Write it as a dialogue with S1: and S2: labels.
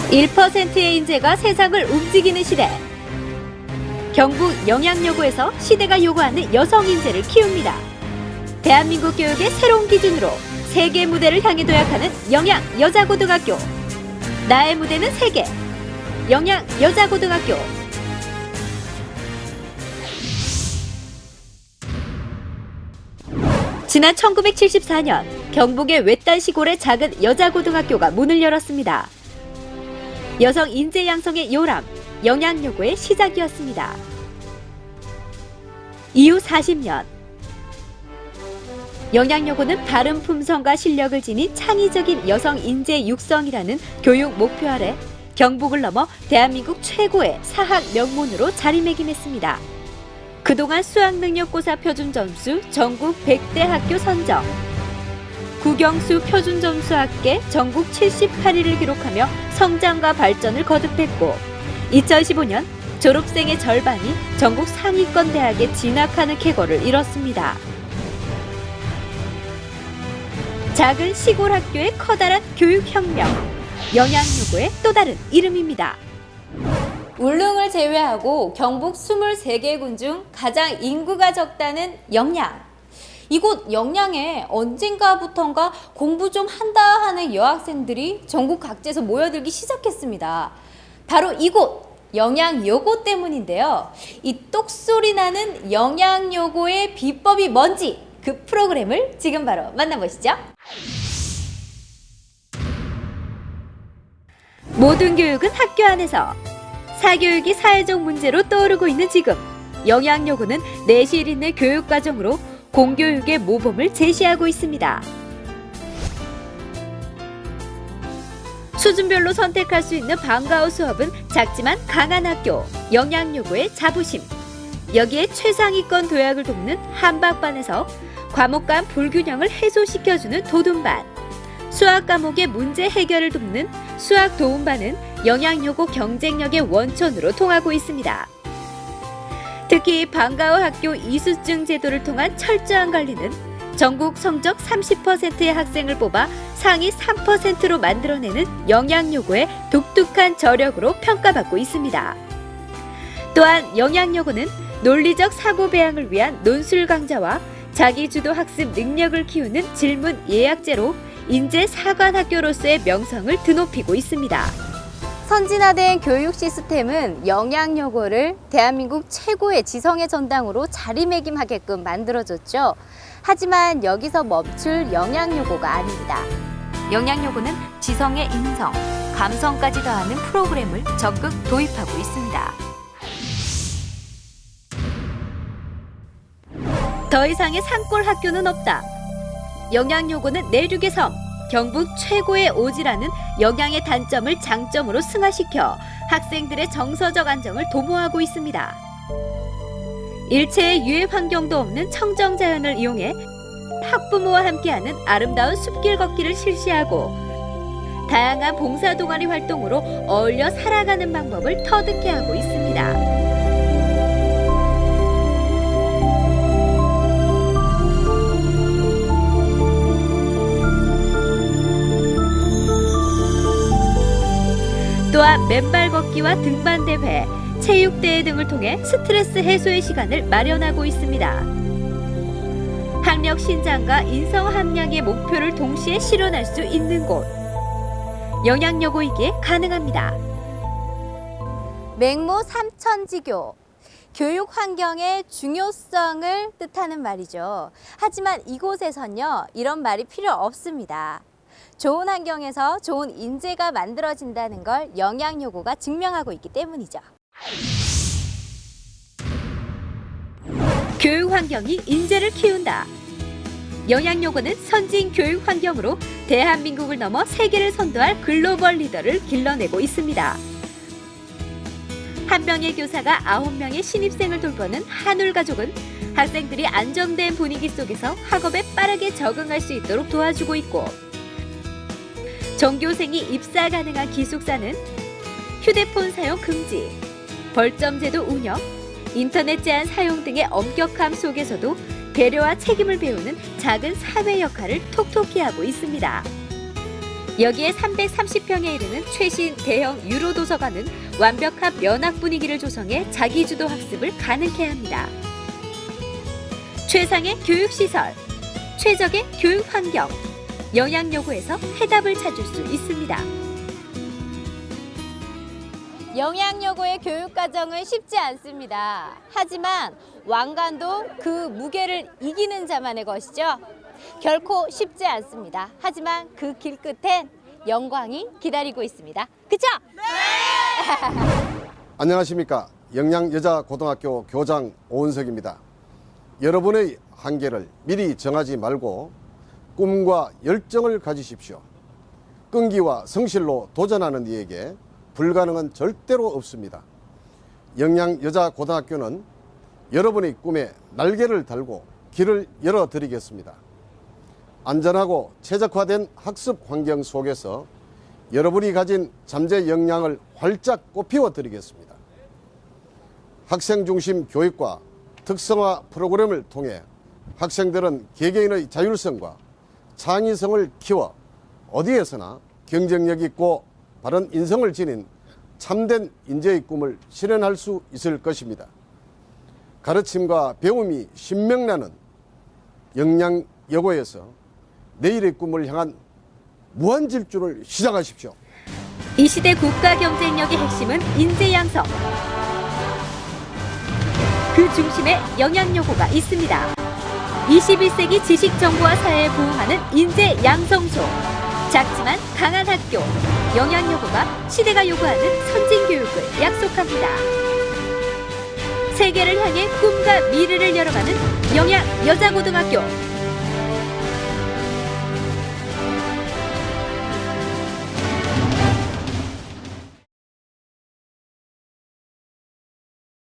S1: 1%의 인재가 세상을 움직이는 시대. 경북 영양여고에서 시대가 요구하는 여성 인재를 키웁니다. 대한민국 교육의 새로운 기준으로 세계 무대를 향해 도약하는 영양여자고등학교. 나의 무대는 세계. 영양여자고등학교. 지난 1974년 경북의 외딴 시골의 작은 여자고등학교가 문을 열었습니다. 여성 인재 양성의 요람, 영양여고의 시작이었습니다. 이후 40년, 영양여고는 바른 품성과 실력을 지닌 창의적인 여성 인재 육성이라는 교육 목표 아래 경북을 넘어 대한민국 최고의 사학 명문으로 자리매김했습니다. 그동안 수학능력고사 표준점수 전국 100대 학교 선정, 국영수 표준점수 학계 전국 78위를 기록하며 성장과 발전을 거듭했고 2015년 졸업생의 절반이 전국 상위권 대학에 진학하는 쾌거를 이뤘습니다. 작은 시골 학교의 커다란 교육혁명, 영양여고의 또 다른 이름입니다. 울릉을 제외하고 경북 23개 군 중 가장 인구가 적다는 영양. 이곳 영양에 언젠가부턴가 공부 좀 한다 하는 여학생들이 전국 각지에서 모여들기 시작했습니다. 바로 이곳 영양여고 때문인데요. 이 똑소리 나는 영양여고의 비법이 뭔지 그 프로그램을 지금 바로 만나보시죠. 모든 교육은 학교 안에서. 사교육이 사회적 문제로 떠오르고 있는 지금, 영양여고는 내실 있는 교육과정으로 공교육의 모범을 제시하고 있습니다. 수준별로 선택할 수 있는 방과후 수업은 작지만 강한 학교, 영양여고의 자부심. 여기에 최상위권 도약을 돕는 한박반에서 과목 간 불균형을 해소시켜주는 도둠반, 수학 과목의 문제 해결을 돕는 수학 도움반은 영양여고 경쟁력의 원천으로 통하고 있습니다. 특히 방과후 학교 이수증 제도를 통한 철저한 관리는 전국 성적 30%의 학생을 뽑아 상위 3%로 만들어내는 영양여고의 독특한 저력으로 평가받고 있습니다. 또한 영양여고는 논리적 사고 배양을 위한 논술 강좌와 자기주도 학습 능력을 키우는 질문 예약제로 인재 사관학교로서의 명성을 드높이고 있습니다. 선진화된 교육 시스템은 영양여고를 대한민국 최고의 지성의 전당으로 자리매김하게끔 만들어줬죠. 하지만 여기서 멈출 영양여고가 아닙니다. 영양여고는 지성의 인성, 감성까지 더하는 프로그램을 적극 도입하고 있습니다. 더 이상의 산골 학교는 없다. 영양여고는 내륙의 섬, 경북 최고의 오지라는 영양의 단점을 장점으로 승화시켜 학생들의 정서적 안정을 도모하고 있습니다. 일체의 유해 환경도 없는 청정자연을 이용해 학부모와 함께하는 아름다운 숲길 걷기를 실시하고 다양한 봉사 동아리 활동으로 어울려 살아가는 방법을 터득해 하고 있습니다. 또한 맨발 걷기와 등반 대회, 체육대회 등을 통해 스트레스 해소의 시간을 마련하고 있습니다. 학력 신장과 인성 함량의 목표를 동시에 실현할 수 있는 곳, 영양여고이기에 가능합니다. 맹모 삼천지교, 교육 환경의 중요성을 뜻하는 말이죠. 하지만 이곳에선요, 이런 말이 필요 없습니다. 좋은 환경에서 좋은 인재가 만들어진다는 걸 영양여고가 증명하고 있기 때문이죠. 교육 환경이 인재를 키운다. 영양여고는 선진 교육 환경으로 대한민국을 넘어 세계를 선도할 글로벌 리더를 길러내고 있습니다. 한 명의 교사가 9명의 신입생을 돌보는 한울 가족은 학생들이 안정된 분위기 속에서 학업에 빠르게 적응할 수 있도록 도와주고 있고, 전교생이 입사 가능한 기숙사는 휴대폰 사용 금지, 벌점 제도 운영, 인터넷 제한 사용 등의 엄격함 속에서도 배려와 책임을 배우는 작은 사회 역할을 톡톡히 하고 있습니다. 여기에 330평에 이르는 최신 대형 유로 도서관은 완벽한 면학 분위기를 조성해 자기주도 학습을 가능케 합니다. 최상의 교육시설, 최적의 교육 환경, 영양 요구에서 해답을 찾을 수 있습니다.
S2: 영양 요구의 교육 과정은 쉽지 않습니다. 하지만 왕관도 그 무게를 이기는 자만의 것이죠. 결코 쉽지 않습니다. 하지만 그 길 끝엔 영광이 기다리고 있습니다. 그쵸? 네!
S3: 안녕하십니까. 영양여자고등학교 교장 오은석입니다. 여러분의 한계를 미리 정하지 말고 꿈과 열정을 가지십시오. 끈기와 성실로 도전하는 이에게 불가능은 절대로 없습니다. 영양여자고등학교는 여러분의 꿈에 날개를 달고 길을 열어드리겠습니다. 안전하고 최적화된 학습 환경 속에서 여러분이 가진 잠재 역량을 활짝 꽃피워 드리겠습니다. 학생 중심 교육과 특성화 프로그램을 통해 학생들은 개개인의 자율성과 창의성을 키워 어디에서나 경쟁력 있고 바른 인성을 지닌 참된 인재의 꿈을 실현할 수 있을 것입니다. 가르침과 배움이 신명나는 영양여고에서 내일의 꿈을 향한 무한질주를 시작하십시오.
S1: 이 시대 국가 경쟁력의 핵심은 인재 양성. 그 중심에 영양여고가 있습니다. 21세기 지식정보화 사회에 부응하는 인재 양성소. 작지만 강한 학교, 영양여고가 시대가 요구하는 선진교육을 약속합니다. 세계를 향해 꿈과 미래를 열어가는 영양여자고등학교.